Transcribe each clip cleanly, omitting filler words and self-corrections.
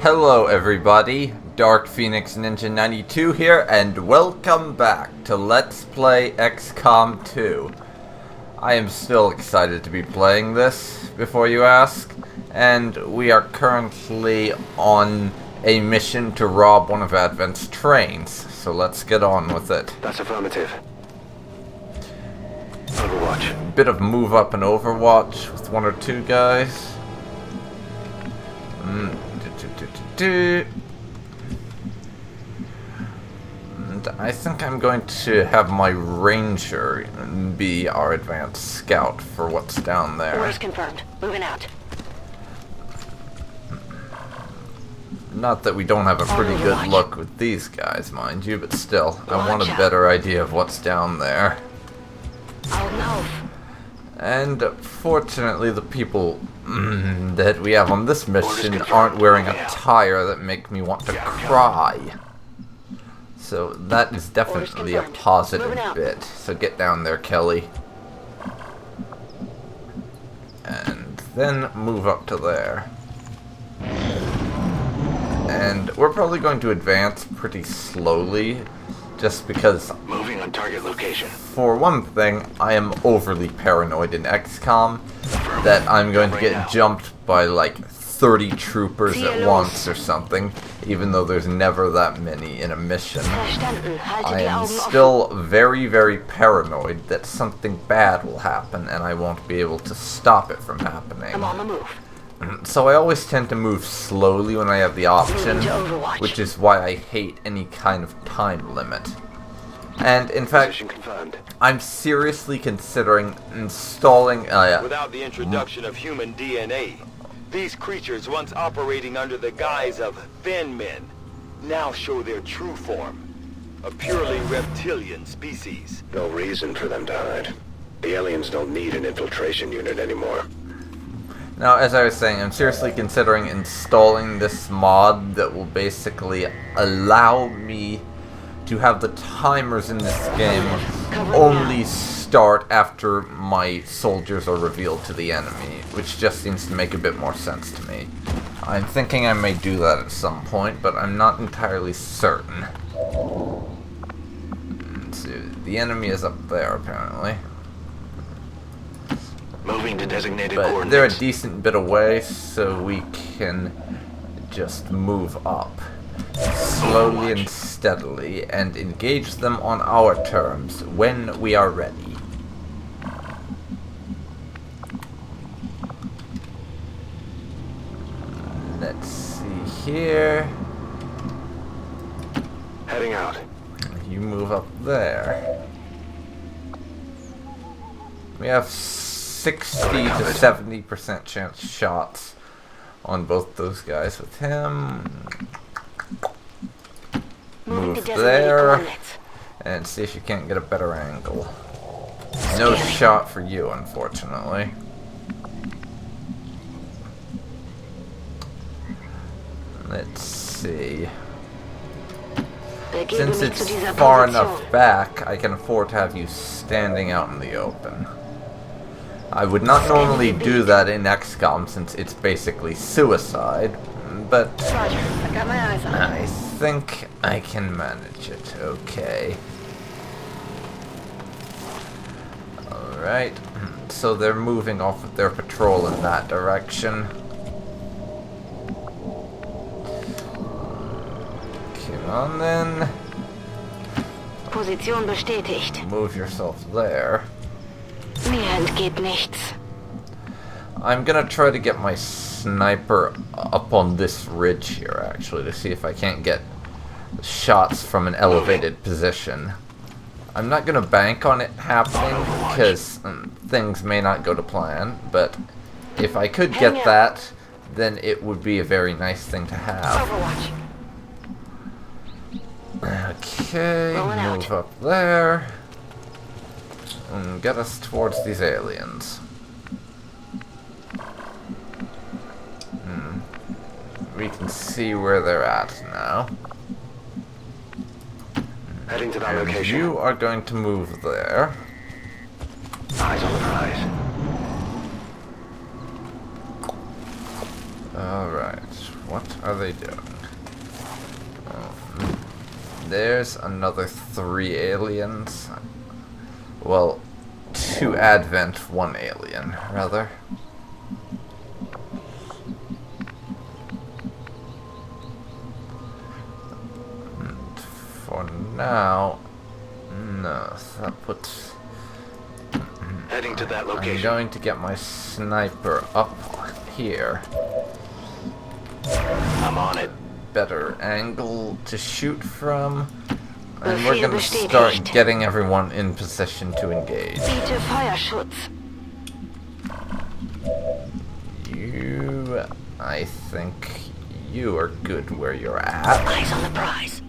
Hello everybody, Dark Phoenix Ninja 92 here, and welcome back to Let's Play XCom 2. I am still excited to be playing this, before you ask, and we are currently on a mission to rob one of Advent's trains, so let's get on with it. That's affirmative. Overwatch. Bit of move up and Overwatch with one or two guys. And I think I'm going to have my ranger be our advanced scout for what's down there. Orders confirmed. Moving out. Not that we don't have a pretty good look with these guys, mind you, but still, I want a better idea of what's down there. Oh no. And fortunately, the people that we have on this mission aren't wearing attire that make me want to cry. So that is definitely a positive bit. So get down there, Kelly. And then move up to there. And we're probably going to advance pretty slowly, just because, Moving on target location. for one thing, I am overly paranoid in XCOM that I'm going to get jumped by like 30 troopers at once or something, even though there's never that many in a mission. I am still very, very paranoid that something bad will happen and I won't be able to stop it from happening. I'm on the move. So I always tend to move slowly when I have the option, which is why I hate any kind of time limit. And in fact, Position confirmed. I'm seriously considering installing Without the introduction of human DNA, these creatures once operating under the guise of thin men now show their true form, a purely reptilian species. No reason for them to hide. The aliens don't need an infiltration unit anymore. Now, as I was saying, I'm seriously considering installing this mod that will basically allow me to have the timers in this game only start after my soldiers are revealed to the enemy, which just seems to make a bit more sense to me. I'm thinking I may do that at some point, but I'm not entirely certain. So, the enemy is up there, apparently. Moving to designated But coordinates. they're a decent bit away, so we can just move up slowly and steadily and engage them on our terms when we are ready. Let's see here. Heading out. You move up there. We have 60 to 70% chance shots on both those guys with him. Move there and see if you can't get a better angle. No shot for you, unfortunately. Let's see. Since it's far enough back, I can afford to have you standing out in the open. I would not normally do that in XCOM since it's basically suicide, but Roger. I got my eyes on it. I think I can manage it okay. Alright, so they're moving off with their patrol in that direction. Come on then. Position bestätigt. Move yourself there. Mir entgeht nichts. I'm gonna try to get my sniper up on this ridge here, actually, to see if I can't get shots from an elevated position. I'm not gonna bank on it happening, because things may not go to plan, but if I could get that, then it would be a very nice thing to have. Overwatch. Okay, move up there. And get us towards these aliens. We can see where they're at now. Heading to that And location. you are going to move there. Eyes on the prize. Alright. What are they doing? There's another 3 aliens. Well, 2 Advent, 1 alien, rather. And for now, no, that puts... Heading to that I'm location. going to get my sniper up here. I'm on it. Better angle to shoot from. And Befehl we're gonna bestätigt. start getting everyone in position to engage. Biete Feuerschutz. You... I think you are good where you're at. Eyes on the prize.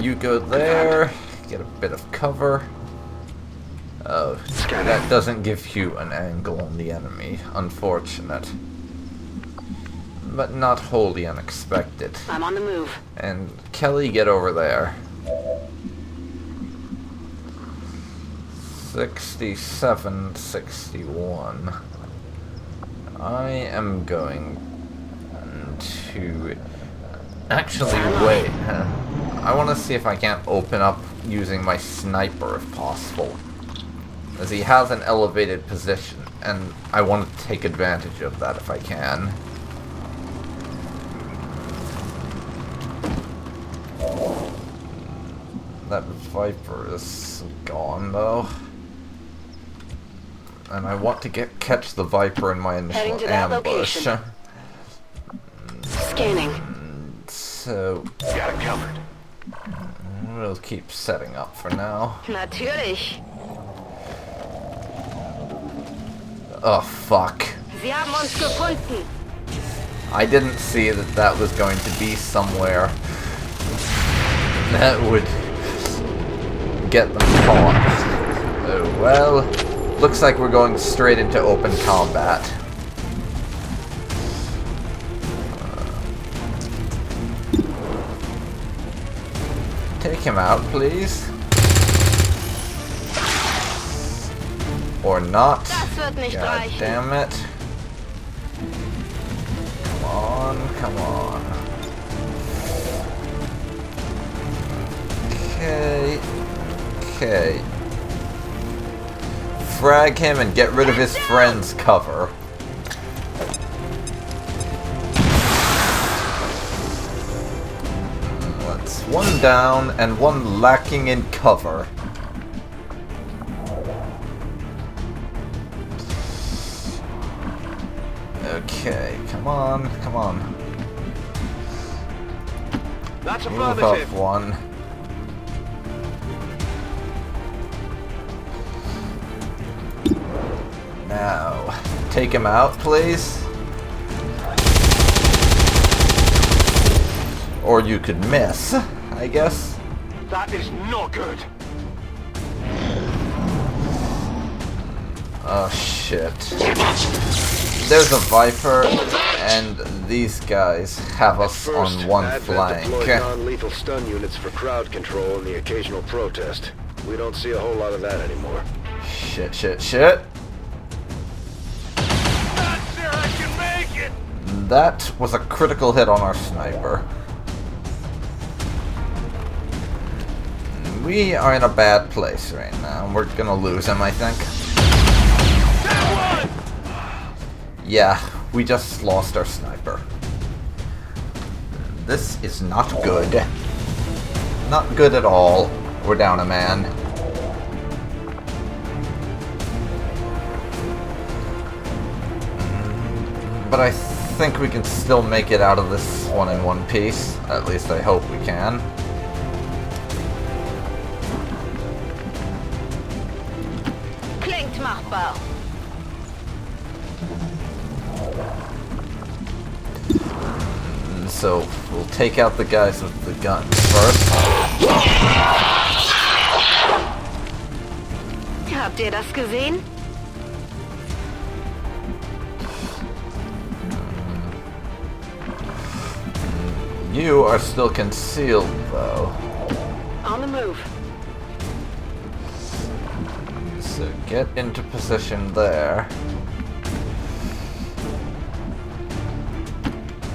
You go there, get a bit of cover. Oh, that doesn't give you an angle on the enemy. Unfortunate. But not wholly unexpected. I'm on the move. And Kelly, get over there. 67, 61. I am going to... Actually, wait. I want to see if I can't open up using my sniper if possible. As he has an elevated position, and I want to take advantage of that if I can. That Viper is gone, though. And I want to catch the Viper in my Heading initial to that ambush. location. Scanning. So, Got it covered. we'll keep setting up for now. Natürlich. Oh, fuck. Sie haben uns gefunden. I didn't see that that was going to be somewhere that would get them caught. Oh, well. Looks like we're going straight into open combat. Take him out, please. Or not. Das wird nicht God reichen. damn it. Come on, come on. Okay. Okay. Frag him and get rid of his friend's cover. That's 1 down and 1 lacking in cover. Okay, come on, come on. That's Move up 1. Now, take him out, please. Or you could miss, I guess. That is not good. Oh shit. There's a Viper, and these guys have us on one Advent deployed flank. non-lethal stun units for crowd control and the occasional protest. We don't see a whole lot of that anymore. Shit, shit, shit. Not sure I can make it. That was a critical hit on our sniper. We are in a bad place right now. We're gonna lose him, I think. Yeah, we just lost our sniper. This is not good. Not good at all. We're down a man. But I think we can still make it out of this one in one piece. At least I hope we can. Klingt machbar. So we'll take out the guys with the guns first. Habt ihr das gesehen? You are still concealed, though. On the move. So get into position there.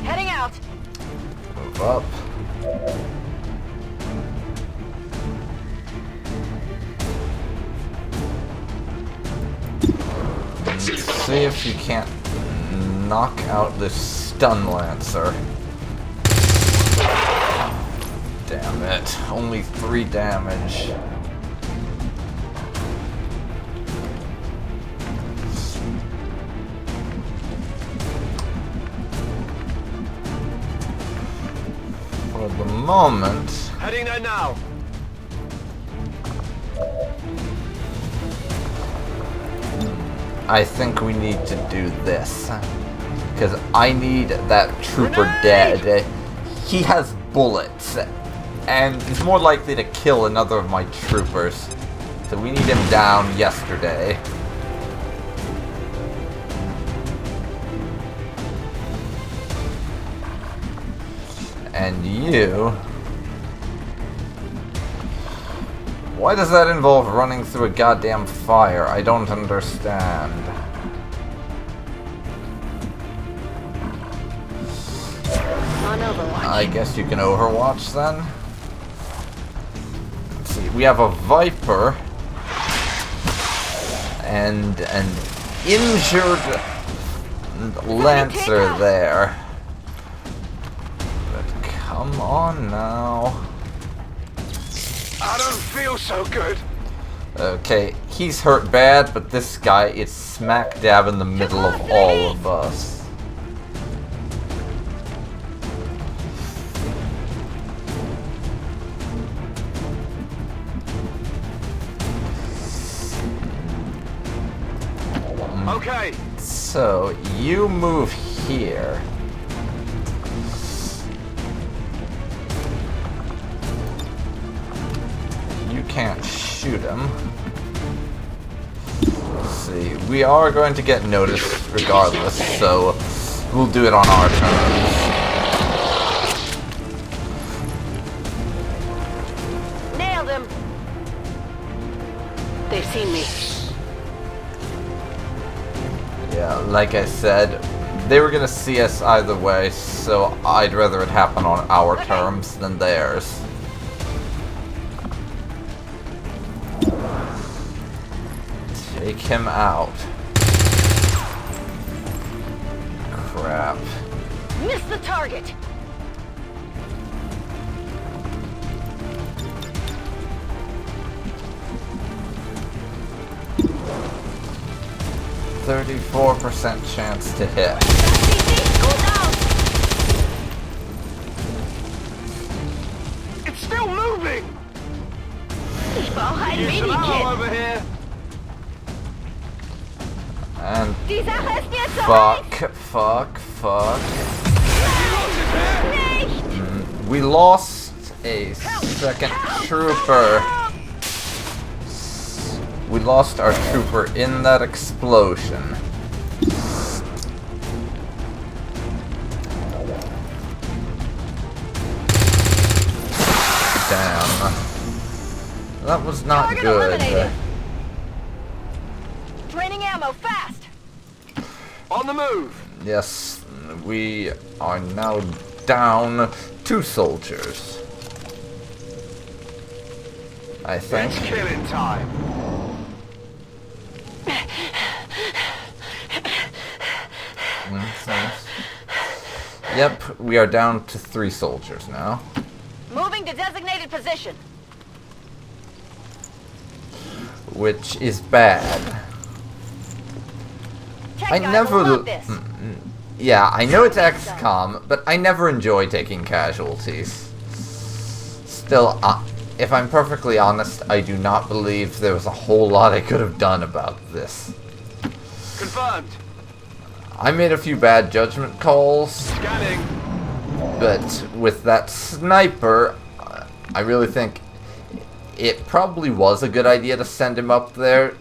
Heading out. Move up. See if you can't knock out this stun lancer. Damn it. Only 3 damage. For the moment, Heading there now. I think we need to do this. Because I need that trooper dead. He has bullets. And is more likely to kill another of my troopers. So we need him down yesterday. And you... Why does that involve running through a goddamn fire? I don't understand. On Overwatch. I guess you can Overwatch then. Let's see, we have a Viper and an injured Lancer there. But come on now. I don't feel so good. Okay, he's hurt bad, but this guy is smack dab in the middle of all of us. Okay. So, you move here. You can't shoot him. Let's see, we are going to get noticed regardless, so we'll do it on our terms. Nailed him. They've seen me. Yeah, like I said, they were gonna see us either way, so I'd rather it happen on our terms than theirs. Take him out. Crap. Missed the target. %34% chance to hit. It's still moving. Ich brauche ein Use some ammo Medikit. over here. And Die Sache ist mir zu fuck. Nicht. We lost a second trooper. We lost our trooper in that explosion. Damn. That was not Target good. eliminated. Draining ammo fast. On the move. Yes, we are now down 2 soldiers. I think. It's killing time. Yep, we are down to 3 soldiers now. Moving to designated position. Which is bad. Tech I guys never... will love this. Yeah, I know it's XCom, but I never enjoy taking casualties. Still, if I'm perfectly honest, I do not believe there was a whole lot I could have done about this. Confirmed. I made a few bad judgment calls, Scanning. but with that sniper, I really think it probably was a good idea to send him up there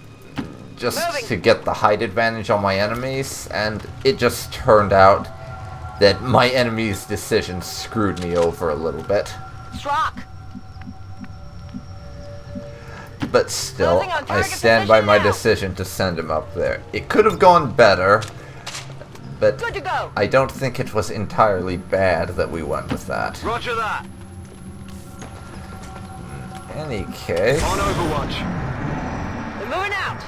just to get the height advantage on my enemies, and it just turned out that my enemy's decision screwed me over a little bit. Strock. But still, Closing on I target stand by position my now. decision to send him up there. It could have gone better, but Good to go. I don't think it was entirely bad that we went with that. Roger that. Any case, On Overwatch. We're moving out.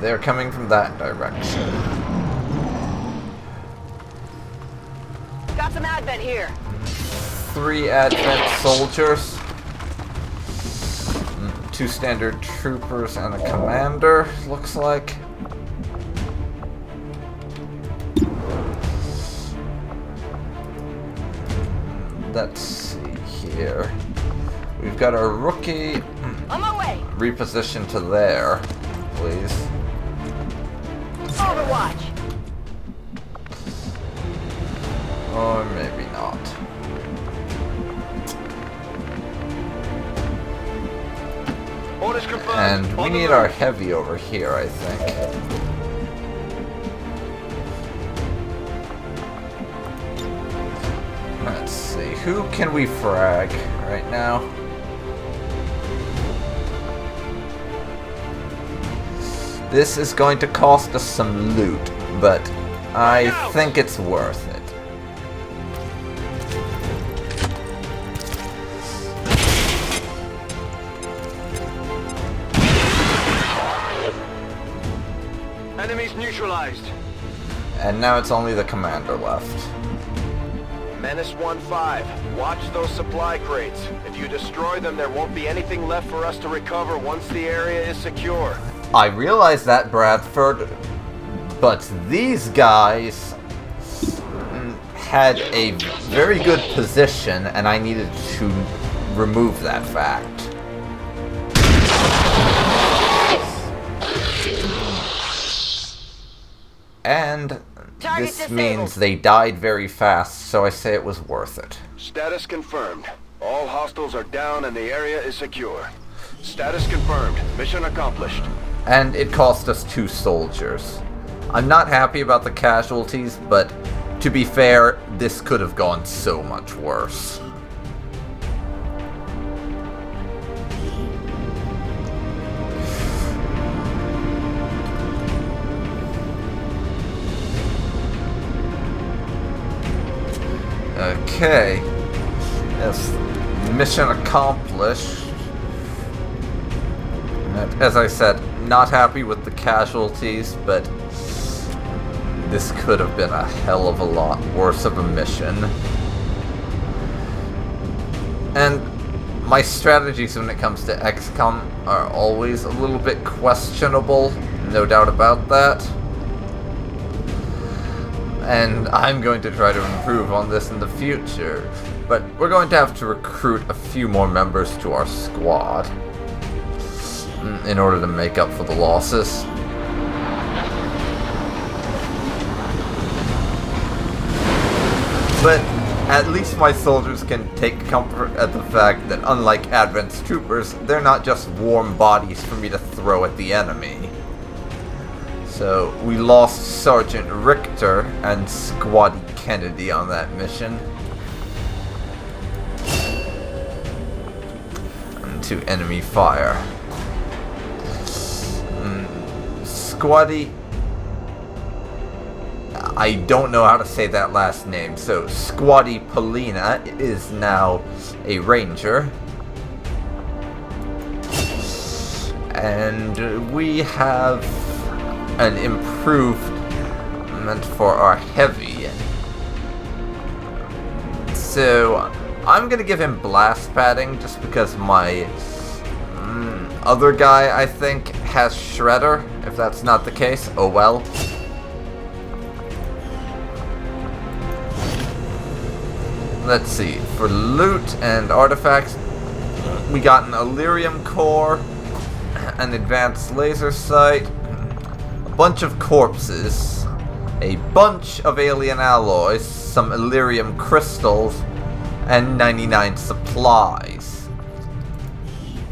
they're coming from that direction. Got some advent here. 3 Advent soldiers. 2 standard troopers and a commander, looks like. Let's see here. We've got our rookie On my way. repositioned to there, please. Overwatch. Or maybe not. Orders confirmed. And we On the need move. our heavy over here, I think. Let's see, who can we frag right now? This is going to cost us some loot, but I think it's worth it. Enemies neutralized. And now it's only the commander left. Menace 1-5. Watch those supply crates. If you destroy them, there won't be anything left for us to recover once the area is secure. I realize that, Bradford, but these guys had a very good position, and I needed to remove that fact. And Target this disabled. means they died very fast, so I say it was worth it. Status confirmed. All hostiles are down and the area is secure. Status confirmed. Mission accomplished. And it cost us 2 soldiers. I'm not happy about the casualties, but to be fair, this could have gone so much worse. Okay. Yes, mission accomplished. As I said, not happy with the casualties, but this could have been a hell of a lot worse of a mission. And my strategies when it comes to XCom are always a little bit questionable, no doubt about that. And I'm going to try to improve on this in the future, but we're going to have to recruit a few more members to our squad in order to make up for the losses. But at least my soldiers can take comfort at the fact that unlike Advent's troopers, they're not just warm bodies for me to throw at the enemy. So we lost Sergeant Richter and Squatty Kennedy on that mission. And to enemy fire. Squatty... I don't know how to say that last name, so Squatty Polina is now a ranger. And we have an improvement for our heavy. So I'm gonna give him blast padding just because my other guy, I think, has Shredder. If that's not the case, oh well. Let's see, for loot and artifacts, we got an Illyrium core, an advanced laser sight, a bunch of corpses, a bunch of alien alloys, some Illyrium crystals, and 99 supplies.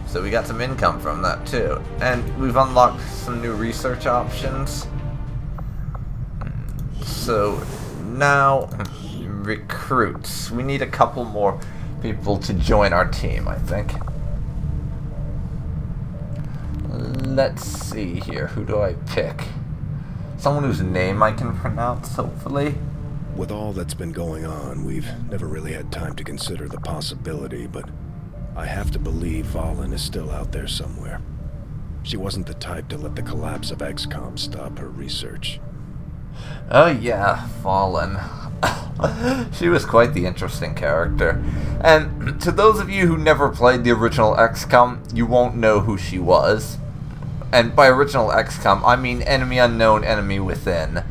So we got some income from that too. And we've unlocked some new research options. So now, recruits. We need a couple more people to join our team, I think. let's see here. Who do I pick? Someone whose name I can pronounce, hopefully. With all that's been going on, we've never really had time to consider the possibility, but I have to believe Valen is still out there somewhere. She wasn't the type to let the collapse of XCom stop her research. Oh yeah, Fallen. She was quite the interesting character. And to those of you who never played the original XCom, you won't know who she was. And by original XCOM, I mean Enemy Unknown, Enemy Within.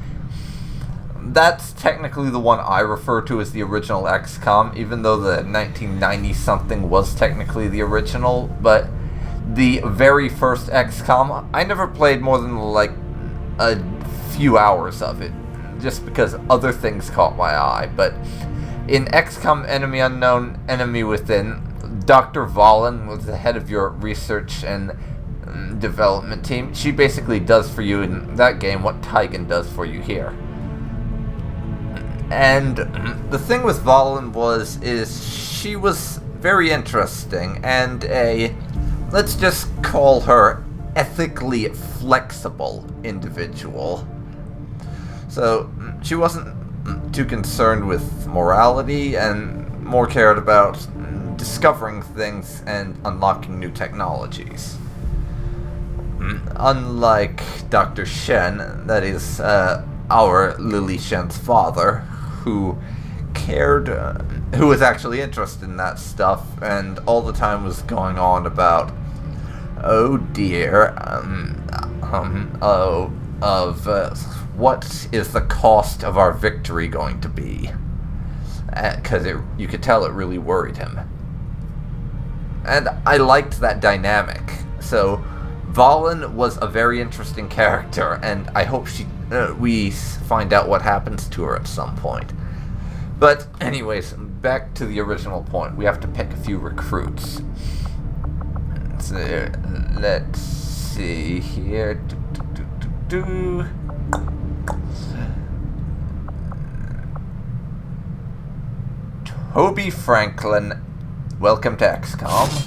That's technically the one I refer to as the original XCOM, even though the 1990-something was technically the original. But the very first XCOM, I never played more than like a few hours of it, just because other things caught my eye. But in XCOM Enemy Unknown, Enemy Within, Dr. Valen was the head of your research and development team. She basically does for you in that game what Tigan does for you here. And the thing with Valen is she was very interesting and let's just call her ethically flexible individual. So she wasn't too concerned with morality and more cared about discovering things and unlocking new technologies. Unlike Dr. Shen, that is our Lily Shen's father, who was actually interested in that stuff and all the time was going on about, oh dear, what is the cost of our victory going to be? Because you could tell it really worried him. And I liked that dynamic. So Valen was a very interesting character, and I hope we find out what happens to her at some point. But anyways, back to the original point. We have to pick a few recruits. So, let's see here. Toby Franklin, welcome to XCOM.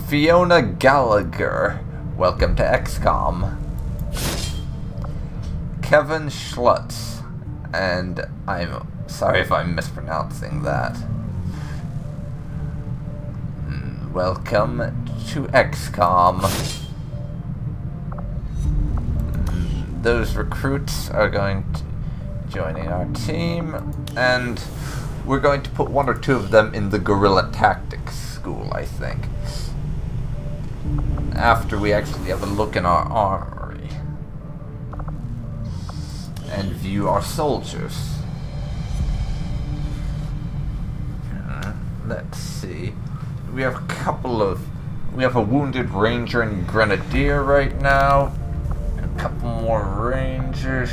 Fiona Gallagher, welcome to XCOM. Kevin Schlutz, and I'm sorry if I'm mispronouncing that. Welcome to XCOM. Those recruits are going to joining our team, and we're going to put one or two of them in the guerrilla tactics school, I think. After we actually have a look in our armory and view our soldiers. Let's see. We have a wounded ranger and grenadier right now. A couple more rangers.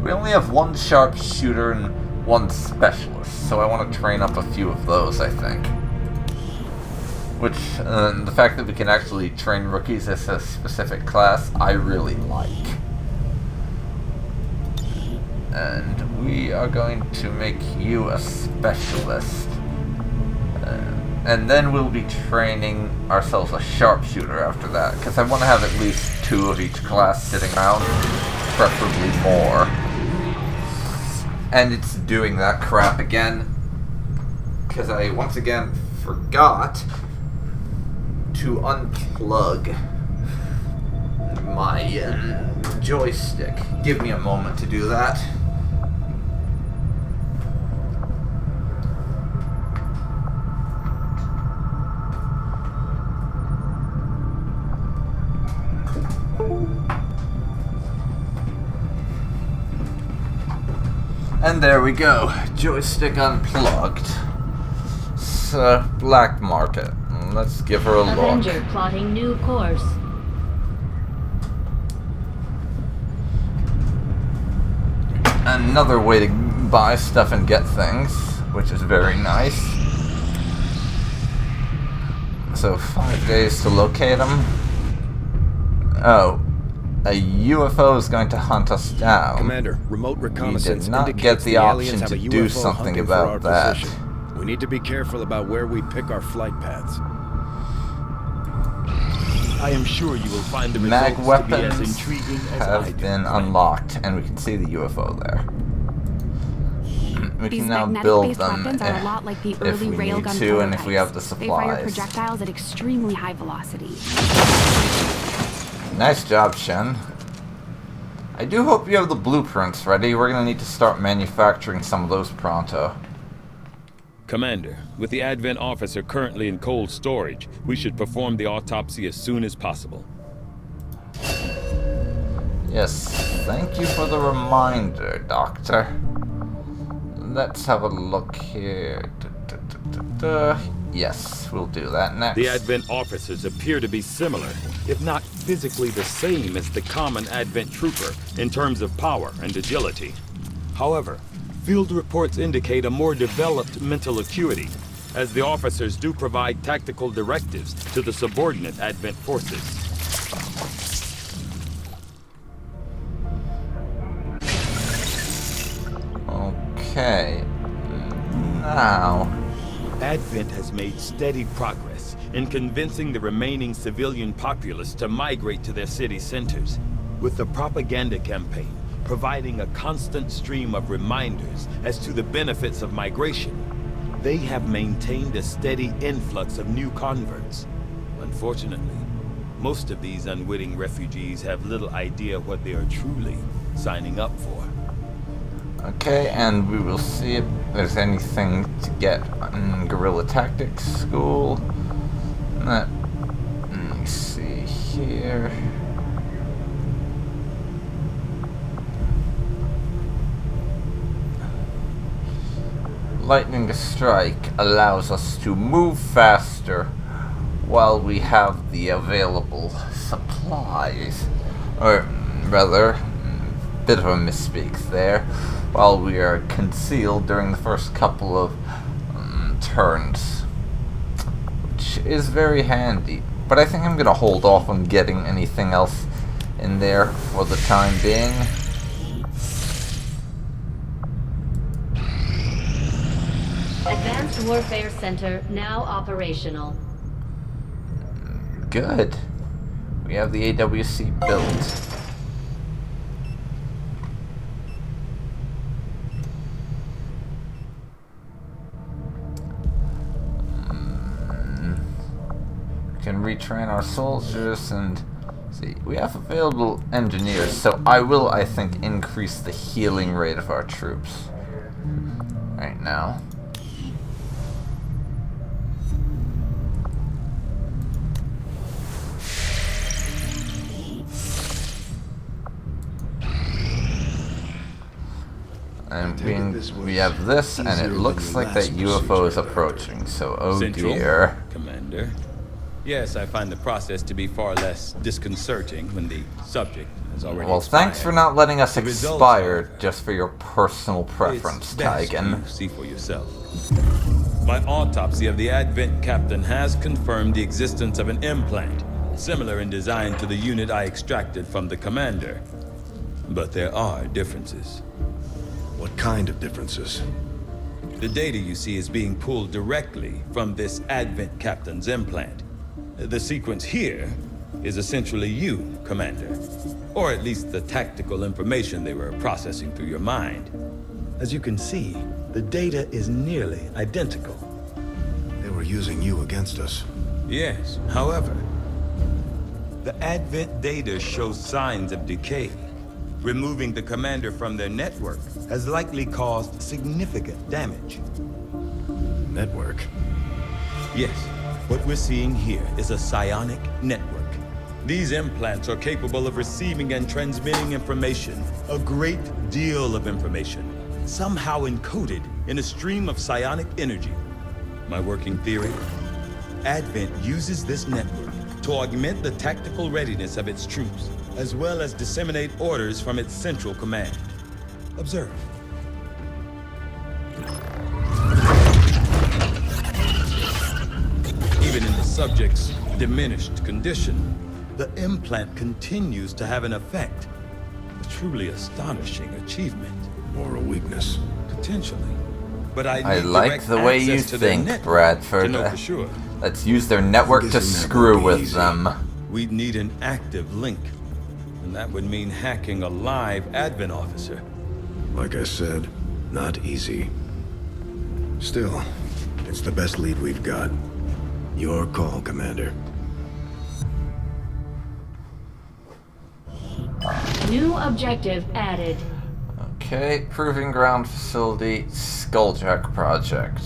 We only have one sharpshooter and one specialist, so I want to train up a few of those, I think. Which, the fact that we can actually train rookies as a specific class, I really like. And we are going to make you a specialist. And then we'll be training ourselves a sharpshooter after that, because I want to have at least 2 of each class sitting around, preferably more. And it's doing that crap again, because I once again forgot to unplug my joystick. Give me a moment to do that. And there we go, joystick unplugged. So, black market. Let's give her a look. Avenger plotting new course. Another way to buy stuff and get things, which is very nice. So 5 days to locate them. Oh, a UFO is going to hunt us down. Commander, remote reconnaissance we did not indicates get the aliens option have to a do UFO something hunting for our about that. position. We need to be careful about where we pick our flight paths. I am sure you will find the Mag results to be as weapons intriguing as I have do. been unlocked, and we can see the UFO there. We These can now build magnetic-based them weapons are a lot like the if early we railgun need to, and if we have the prototypes. They fire supplies. projectiles at extremely high velocity. Nice job, Shen. I do hope you have the blueprints ready. We're gonna need to start manufacturing some of those pronto. Commander, with the Advent officer currently in cold storage, we should perform the autopsy as soon as possible. Yes, thank you for the reminder, Doctor. Let's have a look here. Yes, we'll do that next. The Advent officers appear to be similar, if not physically the same as the common Advent trooper in terms of power and agility. However, field reports indicate a more developed mental acuity, as the officers do provide tactical directives to the subordinate Advent forces. Okay. Now, Advent has made steady progress in convincing the remaining civilian populace to migrate to their city centers, with the propaganda campaign providing a constant stream of reminders as to the benefits of migration. They have maintained a steady influx of new converts. Unfortunately, most of these unwitting refugees have little idea what they are truly signing up for. okay, and we will see if there's anything to get in Guerrilla Tactics School. Let me see here. Lightning Strike allows us to move faster while we have the available supplies. Or rather, bit of a misspeak there. While we are concealed during the first couple of turns, which is very handy. But I think I'm going to hold off on getting anything else in there for the time being. Advanced Warfare Center now operational. Good. We have the AWC built. Can retrain our soldiers and see, we have available engineers, so I will, I think, increase the healing rate of our troops right now. And we have this, and it looks like that UFO is approaching, so oh Central, dear. Commander. Yes, I find the process to be far less disconcerting when the subject has already Well, thanks for not letting us The results expire are- just for your personal preference, It's best Tigan. you see for yourself. My autopsy of the Advent captain has confirmed the existence of an implant, similar in design to the unit I extracted from the commander. But there are differences. What kind of differences? The data you see is being pulled directly from this Advent captain's implant. The sequence here is essentially you, Commander. Or at least the tactical information they were processing through your mind. As you can see, the data is nearly identical. They were using you against us. Yes, however, the Advent data shows signs of decay. Removing the commander from their network has likely caused significant damage. Network? Yes, what we're seeing here is a psionic network. These implants are capable of receiving and transmitting information, a great deal of information, somehow encoded in a stream of psionic energy. My working theory? Advent uses this network to augment the tactical readiness of its troops, as well as disseminate orders from its central command. Observe. Even in the subject's diminished condition, the implant continues to have an effect. A truly astonishing achievement. Or a weakness? Potentially. but I I need like direct the way you access to their think, network Bradford. to know for sure. Let's use their network to Guessing that screw won't be with easy. them. We'd need an active link. And that would mean hacking a live Advent officer. Like I said, not easy. Still, it's the best lead we've got. Your call, Commander. New objective added. Okay, Proving Ground Facility, Skulljack Project.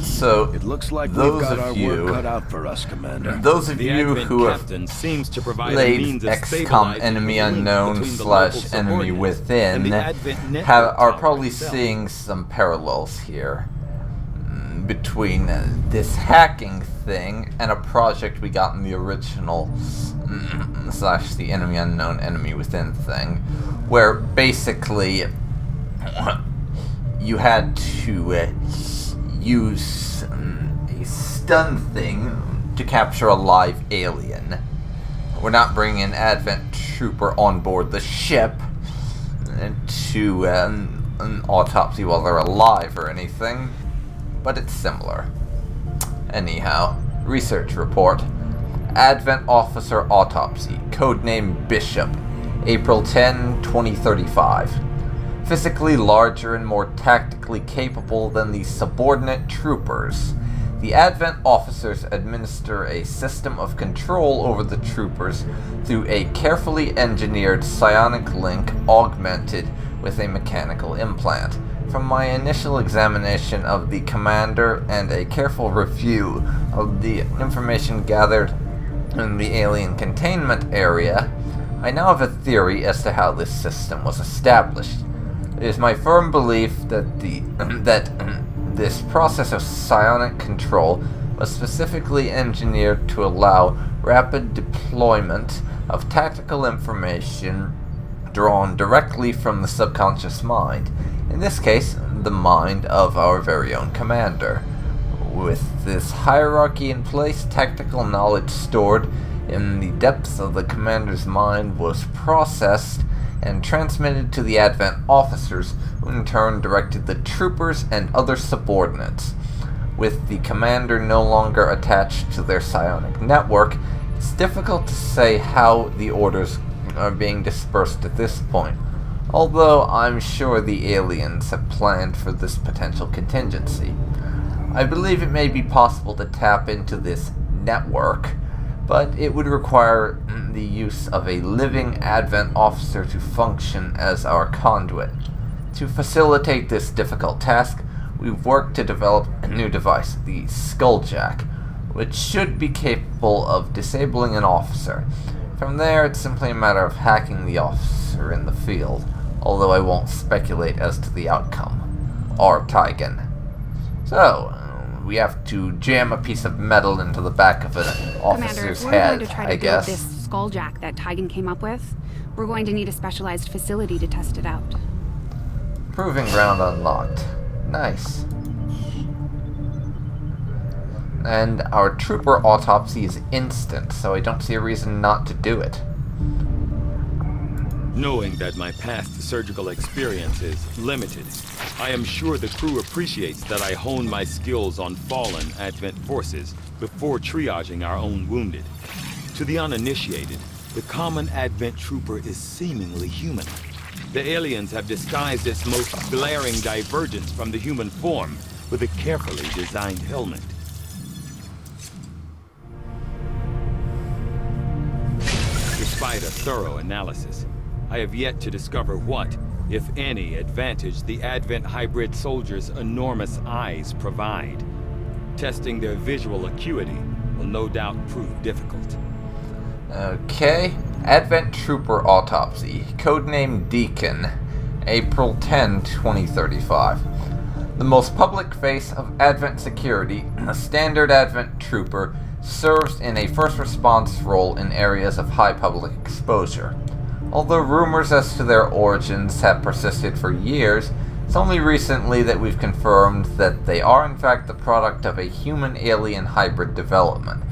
So, It looks like those we've got of our you- work cut out for us, Commander. those of The you Advent who have captain seems to provide a played means of XCom stabilizing Enemy the link Unknown between the / local Enemy subordinates and Within the Advent network are tower probably itself. seeing some parallels here between this hacking thing and a project we got in the original / the Enemy Unknown Enemy Within thing, where basically you had to use a stun thing to capture a live alien. We're not bringing an Advent trooper on board the ship to an autopsy while they're alive or anything, but it's similar. Anyhow, research report. Advent Officer Autopsy, codename Bishop, April 10, 2035. Physically larger and more tactically capable than the subordinate troopers, the Advent officers administer a system of control over the troopers through a carefully engineered psionic link augmented with a mechanical implant. From my initial examination of the commander and a careful review of the information gathered in the alien containment area, I now have a theory as to how this system was established. It is my firm belief that this process of psionic control was specifically engineered to allow rapid deployment of tactical information drawn directly from the subconscious mind, in this case, the mind of our very own commander. With this hierarchy in place, tactical knowledge stored in the depths of the commander's mind was processed and transmitted to the Advent officers, who in turn directed the troopers and other subordinates. With the commander no longer attached to their psionic network, it's difficult to say how the orders are being dispersed at this point, although I'm sure the aliens have planned for this potential contingency. I believe it may be possible to tap into this network, but it would require the use of a living Advent officer to function as our conduit. To facilitate this difficult task, we've worked to develop a new device, the Skulljack, which should be capable of disabling an officer. From there, it's simply a matter of hacking the officer in the field, although I won't speculate as to the outcome. Or Tigan. So, we have to jam a piece of metal into the back of an officer's Commander, head, we're going to try I to build guess. this skulljack that Tigan came up with. We're going to need a specialized facility to test it out. Proving ground unlocked. Nice. And our trooper autopsy is instant, so I don't see a reason not to do it. Knowing that my past surgical experience is limited, I am sure the crew appreciates that I hone my skills on fallen Advent forces before triaging our own wounded. To the uninitiated, the common Advent trooper is seemingly human. The aliens have disguised its most glaring divergence from the human form with a carefully designed helmet. Despite a thorough analysis, I have yet to discover what, if any, advantage the Advent hybrid soldiers' enormous eyes provide. Testing their visual acuity will no doubt prove difficult. Okay. Advent Trooper Autopsy, codename Deacon, April 10, 2035. The most public face of Advent security, a standard Advent Trooper, serves in a first response role in areas of high public exposure. Although rumors as to their origins have persisted for years, it's only recently that we've confirmed that they are in fact the product of a human-alien hybrid development.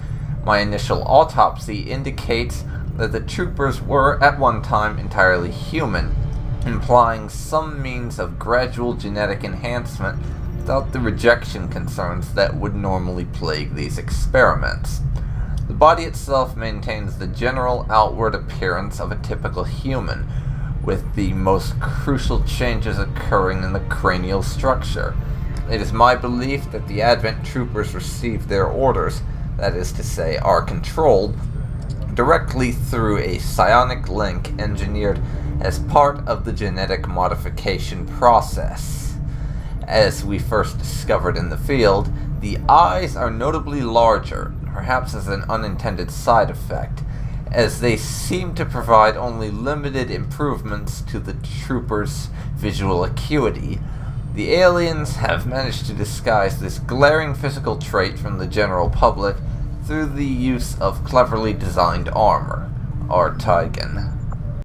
My initial autopsy indicates that the troopers were at one time entirely human, implying some means of gradual genetic enhancement without the rejection concerns that would normally plague these experiments. The body itself maintains the general outward appearance of a typical human, with the most crucial changes occurring in the cranial structure. It is my belief that the Advent troopers received their orders, that is to say, are controlled, directly through a psionic link engineered as part of the genetic modification process. As we first discovered in the field, the eyes are notably larger, perhaps as an unintended side effect, as they seem to provide only limited improvements to the troopers' visual acuity. The aliens have managed to disguise this glaring physical trait from the general public through the use of cleverly designed armor. R. Tigan.